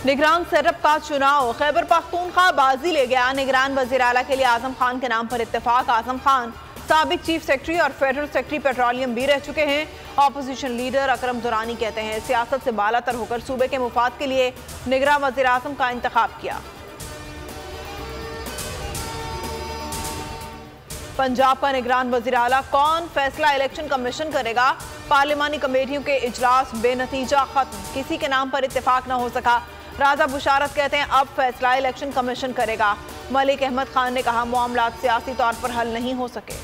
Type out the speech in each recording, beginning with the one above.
निगरान सेटअप का चुनाव, खैबर पख्तूनख्वा बाजी ले गया। निगरान वज़ीर आला के लिए आजम खान के नाम पर इत्तेफाक। आजम खान साबिक चीफ सेक्रेटरी और फेडरल सेक्रेटरी पेट्रोलियम भी रह चुके हैं। ऑपोजिशन लीडर अकरम दुरानी कहते हैं सियासत से बालातर होकर सूबे के मुफाद के लिए निगरान वज़ीर आज़म का इंतखाब किया। पंजाब का निगरान वज़ीर आला कौन, फैसला इलेक्शन कमीशन करेगा। पार्लिमानी कमेटियों के इजलास बेनतीजा खत्म, किसी के नाम पर इत्तेफाक न हो सका। राजा बुशारत कहते हैं अब फैसला इलेक्शन कमीशन करेगा। मलिक अहमद खान ने कहा मामलात सियासी तौर पर हल नहीं हो सके।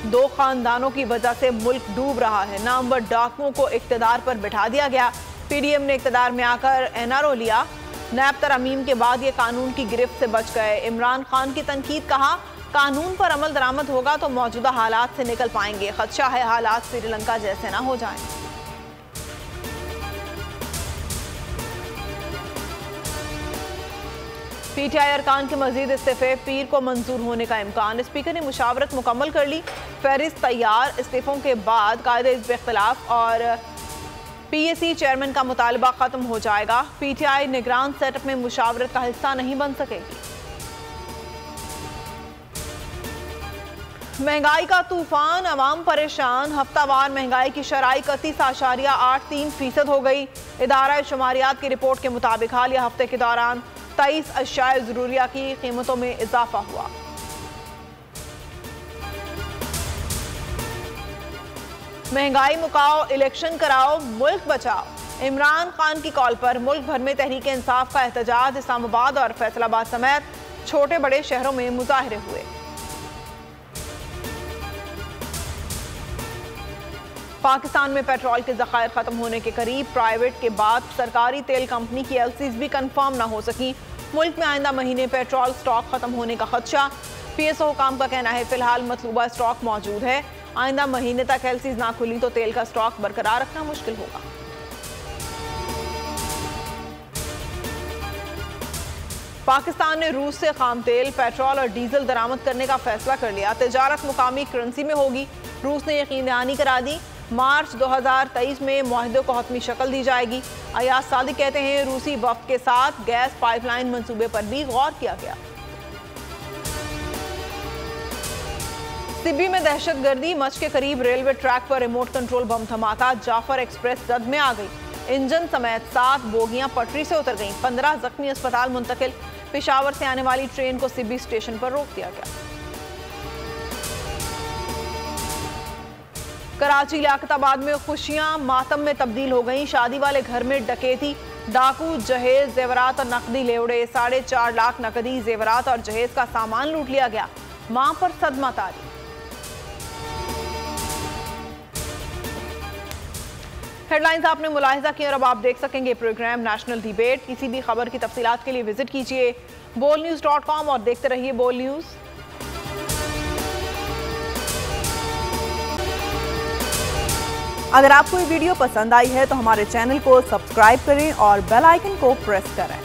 दो खानदानों की वजह से मुल्क डूब रहा है। नामवर डाकुओं को इक्तदार पर बिठा दिया गया। पीडीएम ने इक्तदार में आकर एनआरओ लिया। नैब तरमीम के बाद ये कानून की गिरफ्त से बच गए। इमरान खान की तनकीद, कहा कानून पर अमल दरामद होगा तो मौजूदा हालात से निकल पाएंगे। खदशा है हालात श्रीलंका जैसे ना हो जाएं। पीटीआई अरकान के मजीद इस्तीफे पीर को मंजूर होने का इम्कान। स्पीकर ने मुशावरत मुकम्मल कर ली, फहरिस्त तैयार। इस्तीफों के बाद कायदे हिज़्ब इख्तिलाफ और पीएसी चेयरमैन का मुतालबा खत्म हो जाएगा। पीटीआई निगरान सेटअप में मुशावरत का हिस्सा नहीं बन सकेगी। महंगाई का तूफान, अवाम परेशान। हफ्तावार महंगाई की शरह 31.83% हो गई। इदारा शुमारियात की रिपोर्ट के मुताबिक हालिया हफ्ते के दौरान 23 अशिया ज़रूरिया की कीमतों में इजाफा हुआ। महंगाई मुकाओ, इलेक्शन कराओ, मुल्क बचाओ। इमरान खान की कॉल पर मुल्क भर में तहरीक इंसाफ का एहतजाज। इस्लामाबाद और फैसलाबाद समेत छोटे बड़े शहरों में मुजाहरे हुए। पाकिस्तान में पेट्रोल के ज़खायर खत्म होने के करीब। प्राइवेट के बाद सरकारी तेल कंपनी की एलसीज भी कंफर्म ना हो सकी। मुल्क में आइंदा महीने पेट्रोल स्टॉक खत्म होने का खदशा। पीएसओ हुकाम का कहना है फिलहाल मतलूबा स्टॉक मौजूद है। आइंदा महीने तक एलसीज ना खुली तो तेल का स्टॉक बरकरार रखना मुश्किल होगा। पाकिस्तान ने रूस से खाम तेल, पेट्रोल और डीजल दरामद करने का फैसला कर लिया। तिजारत मुकामी करेंसी में होगी। रूस ने यकीन दहानी करा दी। मार्च 2023 में मुआहदे को हतमी शक्ल दी जाएगी। अयाज सादिक कहते हैं रूसी वफ्द के साथ गैस पाइपलाइन मंसूबे पर भी गौर किया गया। सिब्बी में दहशतगर्दी, मच के करीब रेलवे ट्रैक पर रिमोट कंट्रोल बम धमाका। जाफर एक्सप्रेस जद में आ गई। इंजन समेत 7 बोगियां पटरी से उतर गईं। 15 जख्मी अस्पताल मुंतकिल। पेशावर से आने वाली ट्रेन को सिब्बी स्टेशन पर रोक दिया गया। कराची लियाकताबाद में खुशियां मातम में तब्दील हो गईं। शादी वाले घर में डकैती, डाकू जहेज, जेवरात और नकदी ले उड़े। 4.5 लाख नकदी, जेवरात और जहेज का सामान लूट लिया गया। मां पर सदमा तारी। हेडलाइंस आपने मुलाहिजा की और अब आप देख सकेंगे प्रोग्राम नेशनल डिबेट। किसी भी खबर की तफसीलात के लिए विजिट कीजिए bolnews.com और देखते रहिए बोल न्यूज। अगर आपको ये वीडियो पसंद आई है तो हमारे चैनल को सब्सक्राइब करें और बेल आइकन को प्रेस करें।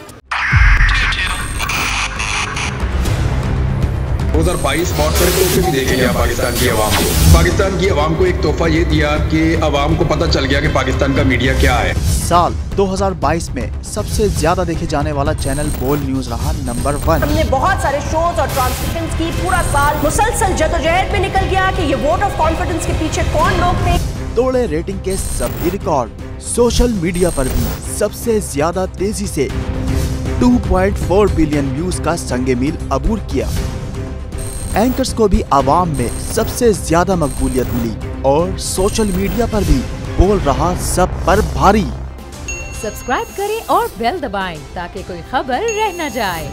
2022 बहुत सारे तोहफे भी देखे गया पाकिस्तान की आवाम को। पाकिस्तान की आवाम को एक तोहफा ये दिया कि आवाम को पता चल गया कि पाकिस्तान का मीडिया क्या है। साल 2022 में सबसे ज्यादा देखे जाने वाला चैनल बोल न्यूज रहा नंबर 1। हमने बहुत सारे शोज और ट्रांसमिशंस की। पूरा साल मुसलसल जदोजहद में निकल गया कि ये वोट ऑफ कॉन्फिडेंस के पीछे कौन लोग थे। तोड़े रेटिंग के सभी रिकॉर्ड। सोशल मीडिया पर भी सबसे ज्यादा तेजी से 2.4 बिलियन व्यूज का संगे मील अबूर किया। एंकर्स को भी आवाम में सबसे ज्यादा मकबूलियत मिली और सोशल मीडिया पर भी बोल रहा सब पर भारी। सब्सक्राइब करें और बेल दबाएं ताकि कोई खबर रह न जाए।